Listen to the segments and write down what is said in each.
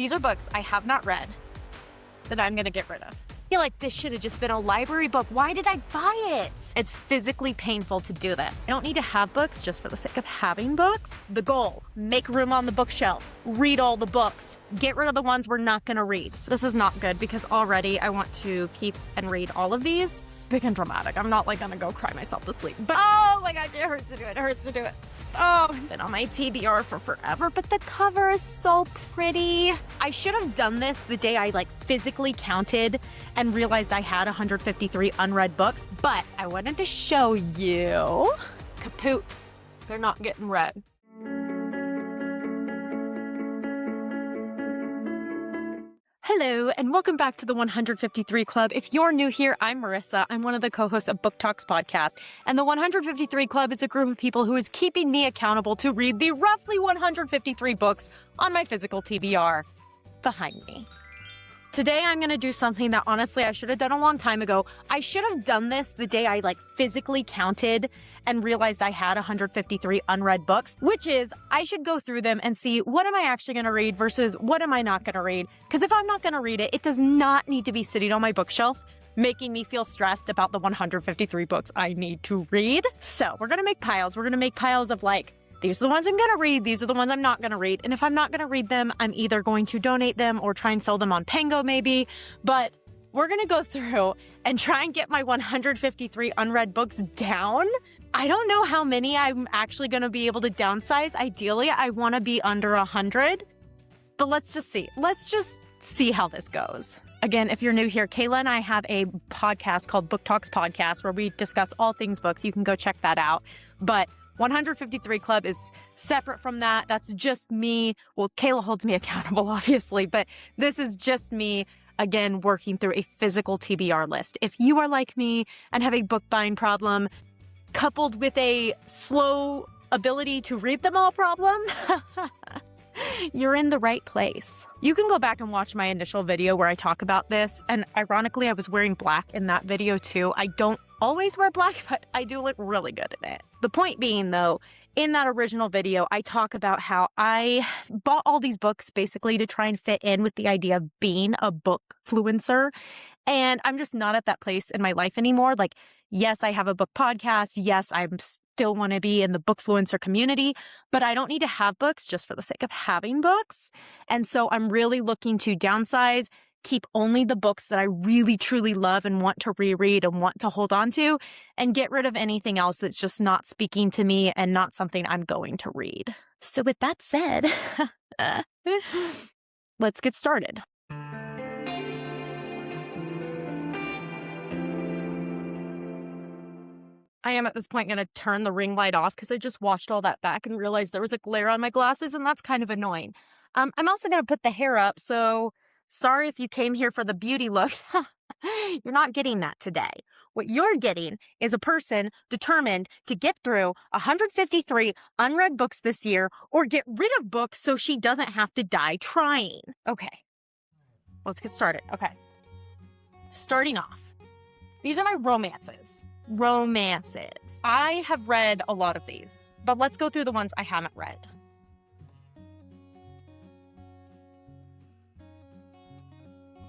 These are books I have not read that I'm gonna get rid of. I feel like this should have just been a library book. Why did I buy it? It's physically painful to do this. I don't need to have books just for the sake of having books. The goal, make room on the bookshelves, read all the books, get rid of the ones we're not gonna read. So this is not good because already I want to keep and read all of these. Big and dramatic. I'm not like gonna go cry myself to sleep, but oh my gosh, it hurts to do it. It hurts to do it. Oh, I've been on my TBR for forever, but the cover is so pretty. I should have done this the day I physically counted and realized I had 153 unread books, but I wanted to show you. Kaput. They're not getting read. Hello, and welcome back to the 153 Club. If you're new here, I'm Marissa. I'm one of the co-hosts of BookTalks podcast, and the 153 Club is a group of people who is keeping me accountable to read the roughly 153 books on my physical TBR behind me. Today, I'm going to do something that honestly I should have done a long time ago. I should have done this the day I physically counted and realized I had 153 unread books, which is I should go through them and see what am I actually going to read versus what am I not going to read. Because if I'm not going to read it, it does not need to be sitting on my bookshelf making me feel stressed about the 153 books I need to read. So we're going to make piles. We're going to make piles of these are the ones I'm going to read. These are the ones I'm not going to read. And if I'm not going to read them, I'm either going to donate them or try and sell them on Pango maybe. But we're going to go through and try and get my 153 unread books down. I don't know how many I'm actually going to be able to downsize. Ideally, I want to be under 100. But let's just see. Let's just see how this goes. Again, if you're new here, Kayla and I have a podcast called BookTalks Podcast where we discuss all things books. You can go check that out. But 153 Club is separate from that. That's just me. Well, Kayla holds me accountable, obviously, but this is just me, again, working through a physical TBR list. If you are like me and have a book buying problem, coupled with a slow ability to read them all problem, you're in the right place. You can go back and watch my initial video where I talk about this, and ironically, I was wearing black in that video too. I don't always wear black, but I do look really good in it. The point being, though, in that original video, I talk about how I bought all these books basically to try and fit in with the idea of being a bookfluencer, and I'm just not at that place in my life anymore. Yes, I have a book podcast. Yes, I still want to be in the bookfluencer community, but I don't need to have books just for the sake of having books. And so I'm really looking to downsize, keep only the books that I really, truly love and want to reread and want to hold on to, and get rid of anything else that's just not speaking to me and not something I'm going to read. So with that said, let's get started. I am at this point going to turn the ring light off because I just watched all that back and realized there was a glare on my glasses, and that's kind of annoying. I'm also going to put the hair up, so sorry if you came here for the beauty looks. You're not getting that today. What you're getting is a person determined to get through 153 unread books this year or get rid of books so she doesn't have to die trying. Okay, let's get started. Okay, starting off, these are my romances. I have read a lot of these, but let's go through the ones I haven't read.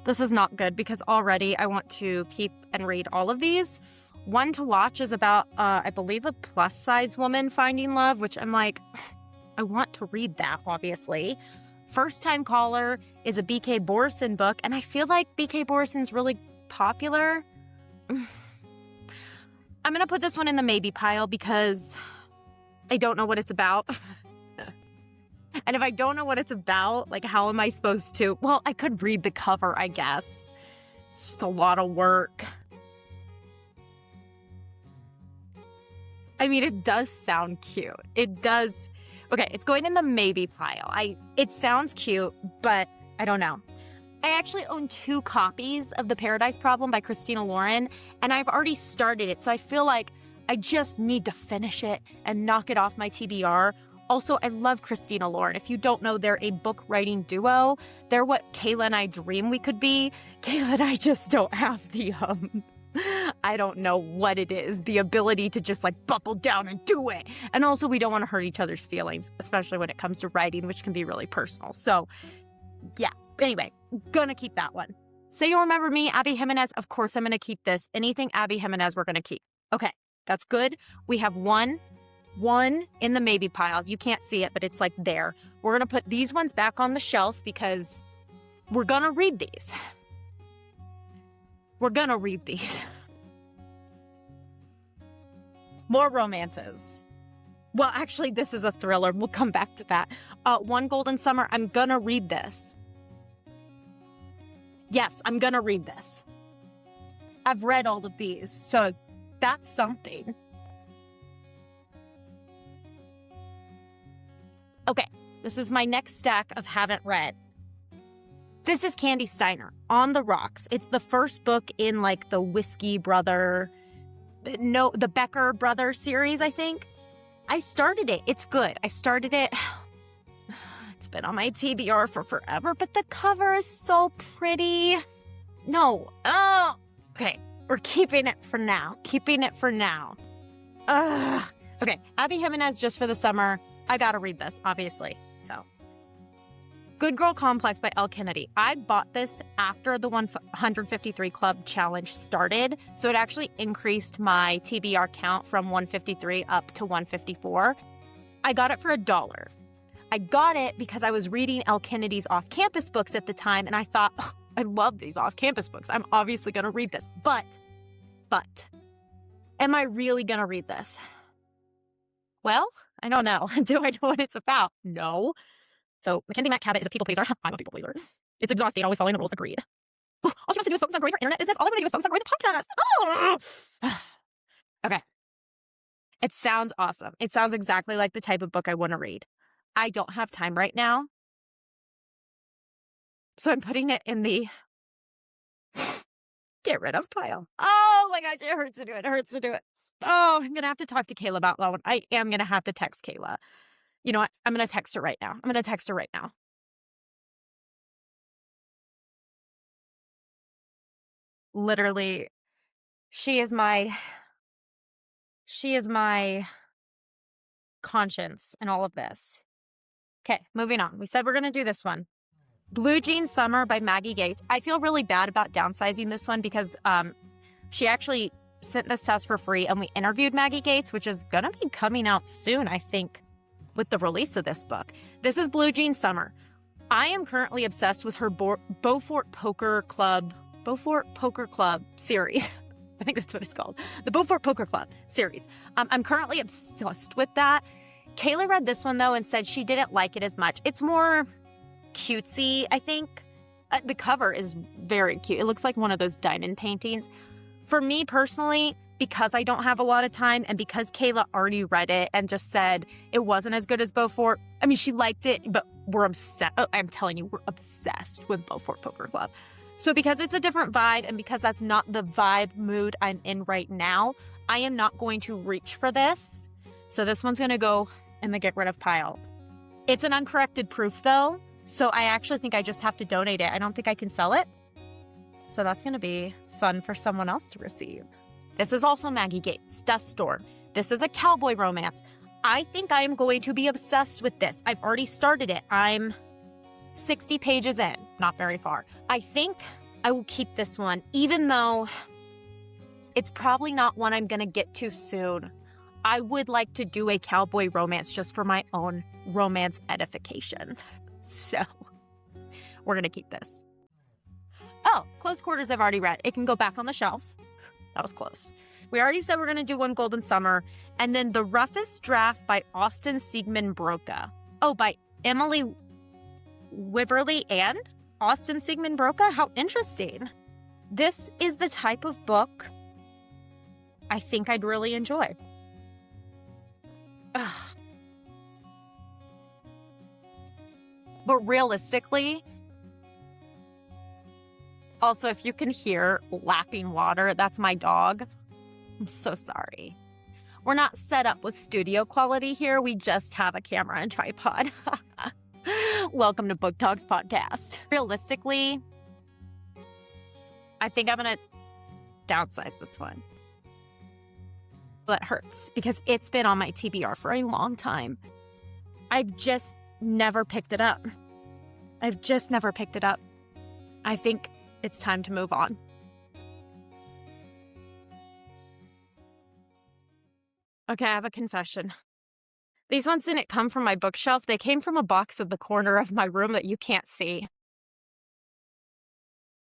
This is not good because already I want to keep and read all of these. One to watch is about, I believe, a plus-size woman finding love, which I'm I want to read that, obviously. First Time Caller is a B.K. Borison book, and I feel like B.K. Borison's really popular. I'm going to put this one in the maybe pile because I don't know what it's about. And if I don't know what it's about, how am I supposed to? Well, I could read the cover, I guess. It's just a lot of work. I mean, it does sound cute. It does. Okay, it's going in the maybe pile. It sounds cute, but I don't know. I actually own 2 copies of The Paradise Problem by Christina Lauren, and I've already started it, so I feel like I just need to finish it and knock it off my TBR. Also, I love Christina Lauren. If you don't know, they're a book writing duo. They're what Kayla and I dream we could be. Kayla and I just don't have the, I don't know what it is, the ability to just buckle down and do it. And also, we don't want to hurt each other's feelings, especially when it comes to writing, which can be really personal. So, yeah, Anyway, gonna keep that one. Say You'll Remember Me, Abby Jimenez. Of course I'm gonna keep this. Anything Abby Jimenez, we're gonna keep. Okay, that's good. We have one in the maybe pile. You can't see it, but it's like there. We're gonna put these ones back on the shelf because we're gonna read these. We're gonna read these. More romances. Well, actually, this is a thriller. We'll come back to that. One Golden Summer. I'm gonna read this. Yes, I'm gonna read this. I've read all of these, so that's something. Okay, this is my next stack of haven't read. This is Kandi Steiner, On the Rocks. It's the first book in like the the Becker Brother series, I think. I started it. It's good. I started it. It's been on my TBR for forever, but the cover is so pretty. No. Oh. Okay. We're keeping it for now. Okay. Abby Jimenez, Just for the Summer. I gotta read this, obviously. So. Good Girl Complex by Elle Kennedy. I bought this after the 153 Club challenge started, so it actually increased my TBR count from 153 up to 154. I got it for $1. I got it because I was reading Elle Kennedy's off-campus books at the time, and I thought, oh, I love these off-campus books. I'm obviously going to read this. But, am I really going to read this? Well, I don't know. Do I know what it's about? No. So, Mackenzie Matt Cabot is a people pleaser. I'm a people pleaser. It's exhausting, always following the rules. Agreed. All she wants to do is focus on growing her internet business. All I want to do is focus on growing the podcast. Oh! Okay. It sounds awesome. It sounds exactly like the type of book I want to read. I don't have time right now. So I'm putting it in the get rid of pile. Oh my gosh, it hurts to do it. Oh, I'm going to have to talk to Kayla about that one. I am going to have to text Kayla. You know what? I'm going to text her right now. Literally, she is my conscience in all of this. Okay, moving on. We said we're going to do this one. Blue Jean Summer by Maggie Gates. I feel really bad about downsizing this one because she actually sent this to us for free, and we interviewed Maggie Gates, which is going to be coming out soon, I think, with the release of this book. This is Blue Jean Summer. I am currently obsessed with her Beaufort Poker Club series. I think that's what it's called. The Beaufort Poker Club series. I'm currently obsessed with that. Kayla read this one, though, and said she didn't like it as much. It's more cutesy, I think. The cover is very cute. It looks like one of those diamond paintings. For me personally, because I don't have a lot of time and because Kayla already read it and just said it wasn't as good as Beaufort. I mean, she liked it, but we're obsessed. Oh, I'm telling you, we're obsessed with Beaufort Poker Club. So because it's a different vibe and because that's not the vibe mood I'm in right now, I am not going to reach for this. So this one's going to go in the get rid of pile. It's an uncorrected proof though. So I actually think I just have to donate it. I don't think I can sell it. So that's going to be fun for someone else to receive. This is also Maggie Gates, Dust Storm. This is a cowboy romance. I think I am going to be obsessed with this. I've already started it. I'm 60 pages in, not very far. I think I will keep this one, even though it's probably not one I'm going to get to soon. I would like to do a cowboy romance just for my own romance edification. So we're going to keep this. Oh, Close Quarters I've already read. It can go back on the shelf. That was close. We already said we're going to do One Golden Summer. And then The Roughest Draft by Austin Siegmund Broca. Oh, by Emily Wibberley and Austin Siegmund Broca? How interesting. This is the type of book I think I'd really enjoy. Ugh. But realistically, also, if you can hear lapping water, that's my dog. I'm so sorry. We're not set up with studio quality here. We just have a camera and tripod. Welcome to BookTalks podcast. Realistically, I think I'm going to downsize this one. That hurts because it's been on my TBR for a long time. I've just never picked it up. I think it's time to move on. Okay, I have a confession. These ones didn't come from my bookshelf. They came from a box in the corner of my room that you can't see.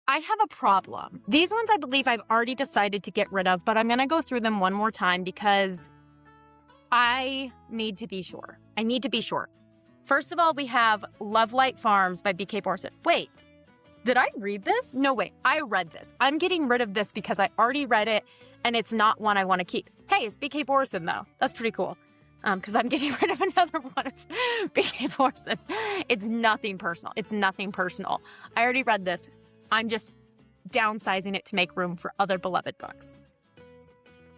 I have a problem. These ones I believe I've already decided to get rid of, but I'm going to go through them one more time because I need to be sure. I need to be sure. First of all, we have Love Light Farms by B.K. Borson. Wait, did I read this? No, wait, I read this. I'm getting rid of this because I already read it and it's not one I want to keep. Hey, it's B.K. Borson though. That's pretty cool. Because I'm getting rid of another one of B.K. Borson's. It's nothing personal. It's nothing personal. I already read this. I'm just downsizing it to make room for other beloved books.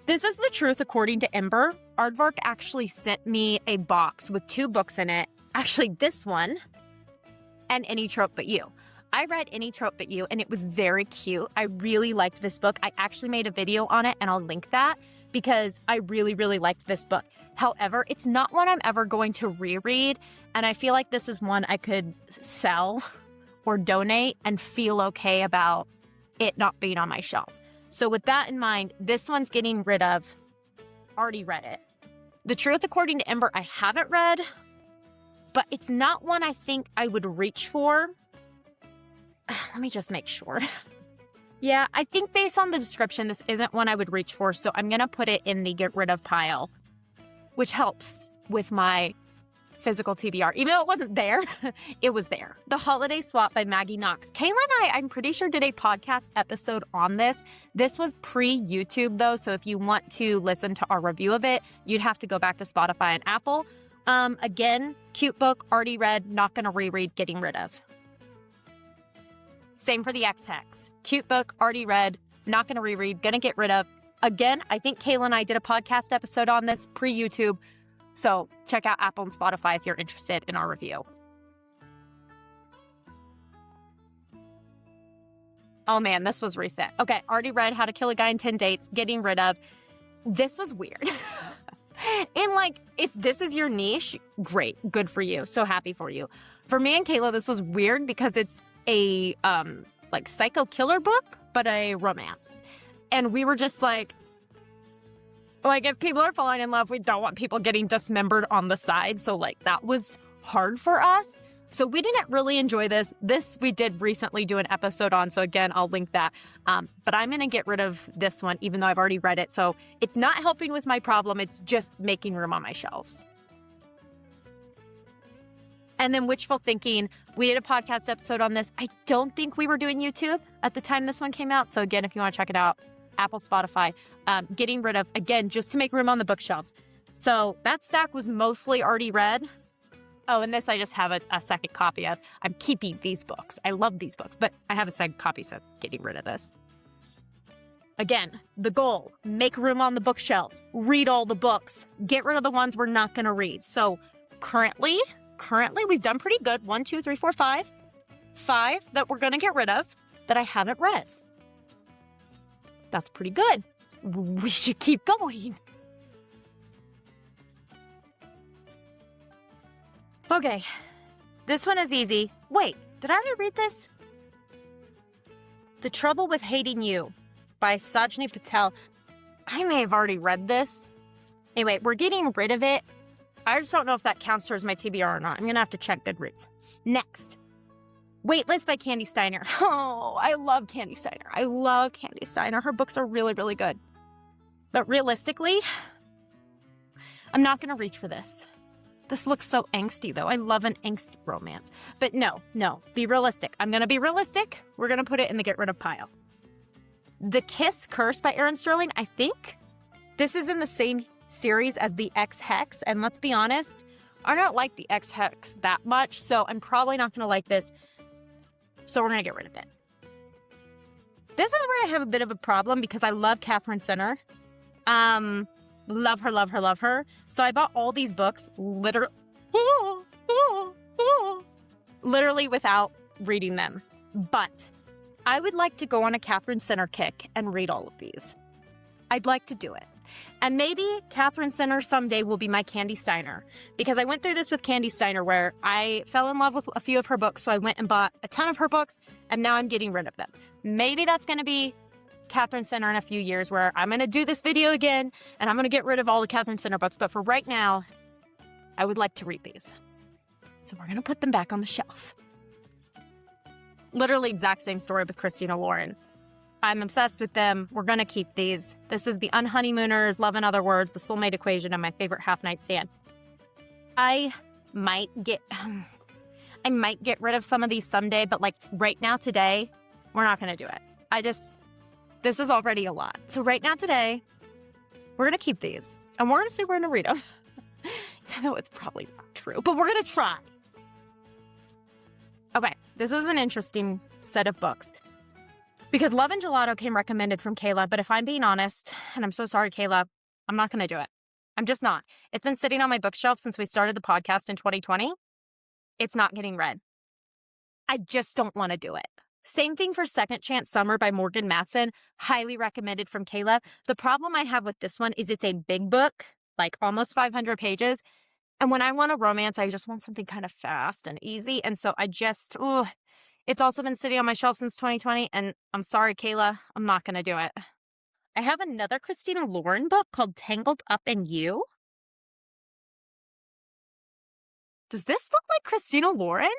This is The Truth According to Ember. Aardvark actually sent me a box with 2 books in it. Actually, this one and Any Trope But You. I read Any Trope But You, and it was very cute. I really liked this book. I actually made a video on it, and I'll link that because I really, really liked this book. However, it's not one I'm ever going to reread, and I feel like this is one I could sell or donate and feel okay about it not being on my shelf. So with that in mind, this one's getting rid of. Already read it. The Truth According to Ember, I haven't read, but it's not one I think I would reach for. Let me just make sure. Yeah, I think based on the description, this isn't one I would reach for, so I'm going to put it in the get rid of pile, which helps with my physical TBR. Even though it wasn't there, it was there. The Holiday Swap by Maggie Knox. Kayla and I'm pretty sure, did a podcast episode on this. This was pre-YouTube, though, so if you want to listen to our review of it, you'd have to go back to Spotify and Apple. Again, cute book, already read, not going to reread, getting rid of. Same for the X-Hex. Cute book, already read, not going to reread, going to get rid of. Again, I think Kayla and I did a podcast episode on this pre-YouTube, so check out Apple and Spotify if you're interested in our review. Oh man, this was recent. Okay, already read How to Kill a Guy in 10 Dates, getting rid of. This was weird. And like, if this is your niche, great, good for you. So happy for you. For me and Kayla, this was weird because it's a like psycho killer book, but a romance. And we were just like if people are falling in love, we don't want people getting dismembered on the side. So like that was hard for us. So we didn't really enjoy this. This we did recently do an episode on. So again, I'll link that. But I'm going to get rid of this one, even though I've already read it. So it's not helping with my problem. It's just making room on my shelves. And then Wishful Thinking, we did a podcast episode on this. I don't think we were doing YouTube at the time this one came out. So again, if you want to check it out, Apple, Spotify, getting rid of, again, just to make room on the bookshelves. So that stack was mostly already read. Oh, and this I just have a second copy of. I'm keeping these books. I love these books, but I have a second copy, so getting rid of this. Again, the goal, make room on the bookshelves, read all the books, get rid of the ones we're not going to read. So currently, we've done pretty good. 1, 2, 3, 4, 5. 5 that we're going to get rid of that I haven't read. That's pretty good. We should keep going. Okay, this one is easy. Wait, did I already read this? The Trouble with Hating You by Sajni Patel. I may have already read this. Anyway, we're getting rid of it. I just don't know if that counts towards my TBR or not. I'm going to have to check Goodreads. Next. Waitlist by Kandi Steiner. Oh, I love Kandi Steiner. I love Kandi Steiner. Her books are really, really good. But realistically, I'm not going to reach for this. This looks so angsty, though. I love an angsty romance. But no, be realistic. I'm going to be realistic. We're going to put it in the get rid of pile. The Kiss Curse by Erin Sterling. I think this is in the same series as the X-Hex. And let's be honest, I don't like the X-Hex that much, so I'm probably not going to like this. So we're going to get rid of it. This is where I have a bit of a problem because I love Katherine Center. Love her, love her, love her. So I bought all these books literally without reading them. But I would like to go on a Katherine Center kick and read all of these. I'd like to do it. And maybe Katherine Center someday will be my Kandi Steiner, because I went through this with Kandi Steiner where I fell in love with a few of her books, so I went and bought a ton of her books, and now I'm getting rid of them. Maybe that's going to be Katherine Center in a few years where I'm going to do this video again, and I'm going to get rid of all the Katherine Center books, but for right now, I would like to read these. So we're going to put them back on the shelf. Literally exact same story with Christina Lauren. I'm obsessed with them. We're going to keep these. This is The Unhoneymooners, Love in Other Words, The Soulmate Equation, and my favorite half-night stand. I might get rid of some of these someday, but like right now, today, we're not going to do it. This is already a lot. So right now, today, we're going to keep these, and we're going to say we're going to read them. Even though it's probably not true, but we're going to try. Okay, this is an interesting set of books. Because Love and Gelato came recommended from Kayla, but if I'm being honest, and I'm so sorry, Kayla, I'm not going to do it. I'm just not. It's been sitting on my bookshelf since we started the podcast in 2020. It's not getting read. I just don't want to do it. Same thing for Second Chance Summer by Morgan Matson, highly recommended from Kayla. The problem I have with this one is it's a big book, like almost 500 pages. And when I want a romance, I just want something kind of fast and easy. And so it's also been sitting on my shelf since 2020, and I'm sorry, Kayla, I'm not going to do it. I have another Christina Lauren book called Tangled Up in You. Does this look like Christina Lauren?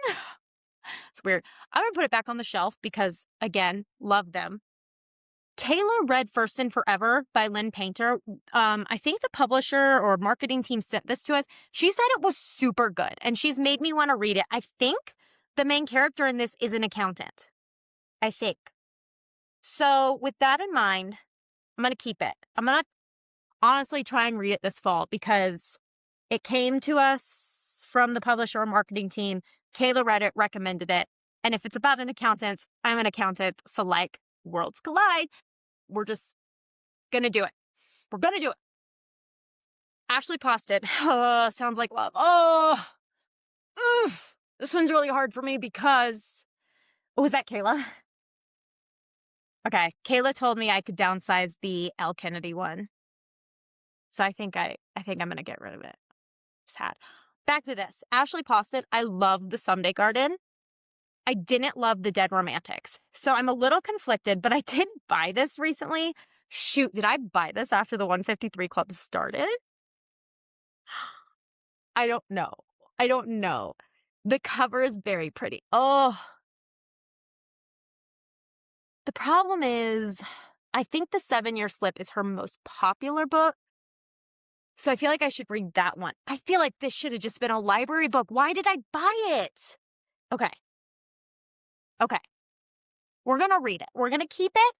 It's weird. I'm going to put it back on the shelf because, again, love them. Kayla read First and Forever by Lynn Painter. I think the publisher or marketing team sent this to us. She said it was super good, and she's made me want to read it. I think the main character in this is an accountant. I think. So with that in mind, I'm going to keep it. I'm going to honestly try and read it this fall because it came to us from the publisher or marketing team. Kayla read it, recommended it. And if it's about an accountant, I'm an accountant. So like worlds collide. We're just going to do it. We're going to do it. Ashley Posted. Oh, sounds like love. Oh, this one's really hard for me because, was that Kayla? Okay. Kayla told me I could downsize the L. Kennedy one. So I think I'm going to get rid of it. Sad. Back to this. Ashley Posted. I love The Someday Garden. I didn't love The Dead Romantics. So I'm a little conflicted, but I did buy this recently. Shoot, did I buy this after the 153 Club started? I don't know. The cover is very pretty. Oh. The problem is, I think The 7-Year Slip is her most popular book. So I feel like I should read that one. I feel like this should have just been a library book. Why did I buy it? Okay. We're going to read it. We're going to keep it.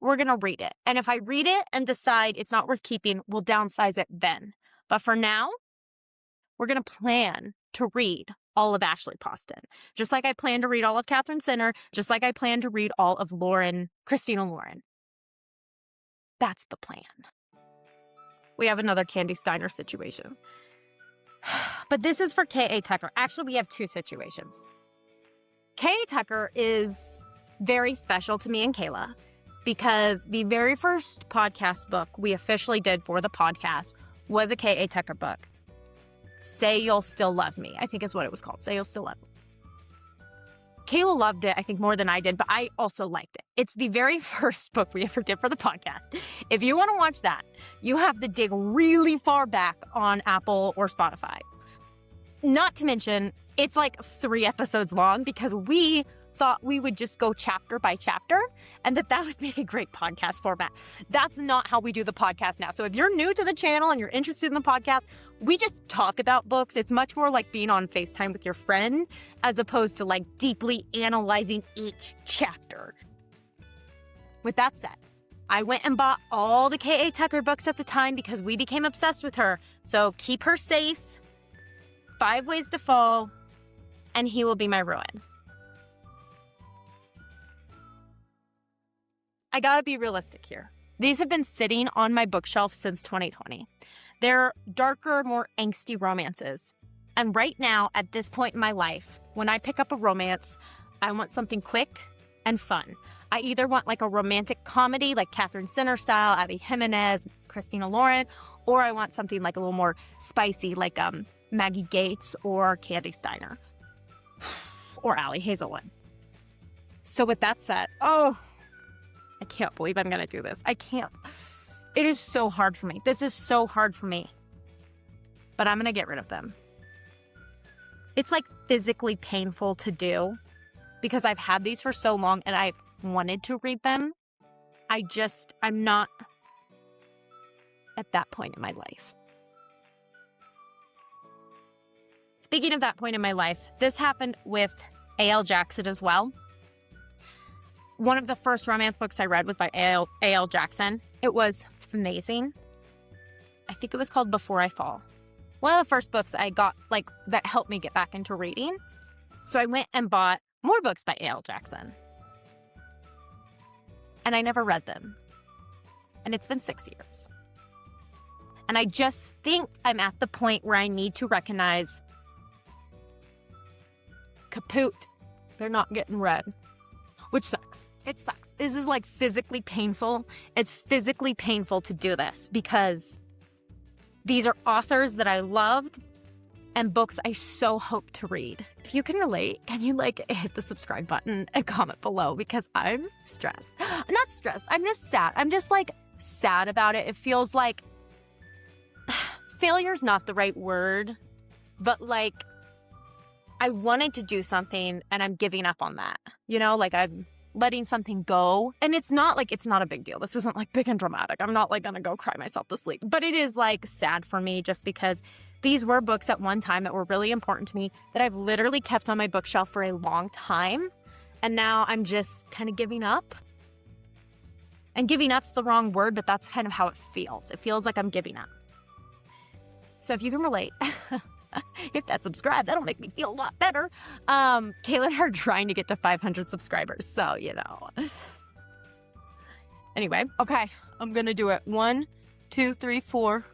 We're going to read it. And if I read it and decide it's not worth keeping, we'll downsize it then. But for now, we're going to plan to read all of Ashley Poston. Just like I plan to read all of Katherine Center, just like I plan to read all of Christina Lauren. That's the plan. We have another Kandi Steiner situation. But this is for K.A. Tucker. Actually, we have two situations. K.A. Tucker is very special to me and Kayla because the very first podcast book we officially did for the podcast was a K.A. Tucker book. Say You'll Still Love Me, I think is what it was called. Say You'll Still Love Me. Kayla loved it, I think, more than I did, but I also liked it. It's the very first book we ever did for the podcast. If you want to watch that, you have to dig really far back on Apple or Spotify. Not to mention, it's like 3 episodes long because we thought we would just go chapter by chapter and that would make a great podcast format. That's not how we do the podcast now. So if you're new to the channel and you're interested in the podcast, we just talk about books. It's much more like being on FaceTime with your friend as opposed to like deeply analyzing each chapter. With that said, I went and bought all the K.A. Tucker books at the time because we became obsessed with her. So Keep Her Safe, 5 Ways to Fall, and He Will Be My Ruin. I gotta be realistic here. These have been sitting on my bookshelf since 2020. They're darker, more angsty romances. And right now, at this point in my life, when I pick up a romance, I want something quick and fun. I either want like a romantic comedy, like Katherine Center style, Abby Jimenez, Christina Lauren, or I want something like a little more spicy, like Maggie Gates or Kandi Steiner or Allie Hazelwood. So with that said, I can't believe I'm going to do this. I can't. It is so hard for me. This is so hard for me. But I'm going to get rid of them. It's like physically painful to do because I've had these for so long and I've wanted to read them. I'm not at that point in my life. Speaking of that point in my life, this happened with A.L. Jackson as well. One of the first romance books I read was by A.L. Jackson. It was amazing. I think it was called Before I Fall. One of the first books I got that helped me get back into reading. So I went and bought more books by A.L. Jackson. And I never read them. And it's been 6 years. And I just think I'm at the point where I need to recognize kaput. They're not getting read. Which sucks. It sucks. This is like physically painful. It's physically painful to do this because these are authors that I loved and books I so hope to read. If you can relate, can you hit the subscribe button and comment below because I'm stressed. Not stressed. I'm just sad. I'm just sad about it. It feels like failure's not the right word, but I wanted to do something and I'm giving up on that. I'm letting something go. And it's not a big deal. This isn't big and dramatic. I'm not gonna go cry myself to sleep. But it is sad for me just because these were books at one time that were really important to me that I've literally kept on my bookshelf for a long time. And now I'm just kind of giving up. And giving up's the wrong word, but that's kind of how it feels. It feels like I'm giving up. So if you can relate, hit that subscribe. That'll make me feel a lot better. Kayla and I are trying to get to 500 subscribers. So, Anyway, okay. I'm going to do it. 1, 2, 3, 4.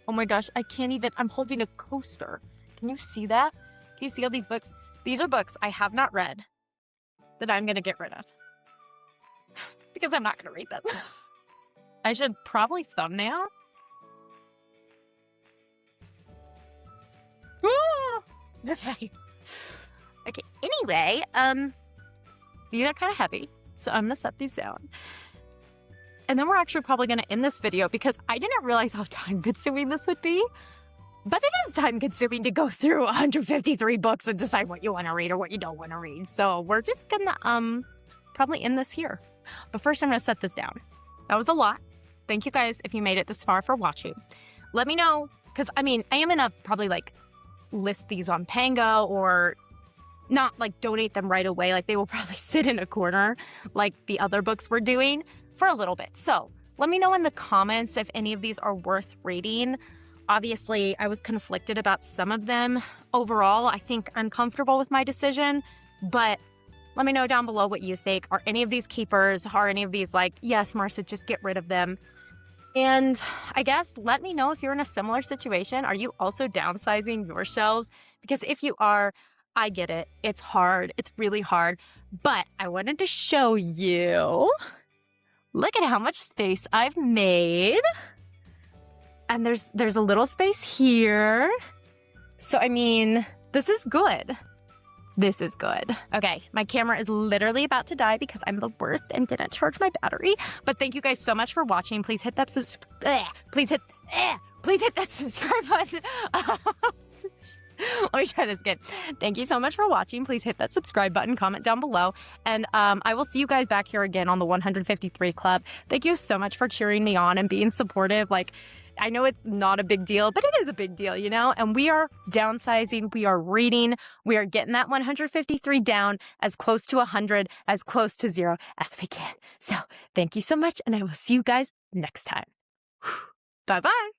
Oh my gosh. I can't even. I'm holding a coaster. Can you see that? Can you see all these books? These are books I have not read that I'm going to get rid of. Because I'm not going to read them. I should probably thumbnail. Okay. Anyway, these are kind of heavy, so I'm going to set these down. And then we're actually probably going to end this video because I didn't realize how time-consuming this would be. But it is time-consuming to go through 153 books and decide what you want to read or what you don't want to read. So we're just going to probably end this here. But first, I'm going to set this down. That was a lot. Thank you guys if you made it this far for watching. Let me know, because, I am going to probably, list these on Pango or not donate them right away. They will probably sit in a corner like the other books we're doing for a little bit. So let me know in the comments if any of these are worth reading. Obviously, I was conflicted about some of them. Overall, I think I'm comfortable with my decision, but let me know down below what you think. Are any of these keepers? Are any of these yes, Marissa, just get rid of them? And I guess let me know if you're in a similar situation. Are you also downsizing your shelves? Because if you are, I get it. It's hard. It's really hard. But I wanted to show you. Look at how much space I've made. And there's a little space here. So, this is good. This is good. Okay, my camera is literally about to die because I'm the worst and didn't charge my battery. But thank you guys so much for watching. Please hit that please hit that subscribe button. Let me try this again. Thank you so much for watching. Please hit that subscribe button, comment down below, and I will see you guys back here again on the 153 Club. Thank you so much for cheering me on and being supportive. I know it's not a big deal, but it is a big deal, And we are downsizing. We are reading. We are getting that 153 down as close to 100, as close to 0 as we can. So thank you so much, and I will see you guys next time. Bye-bye.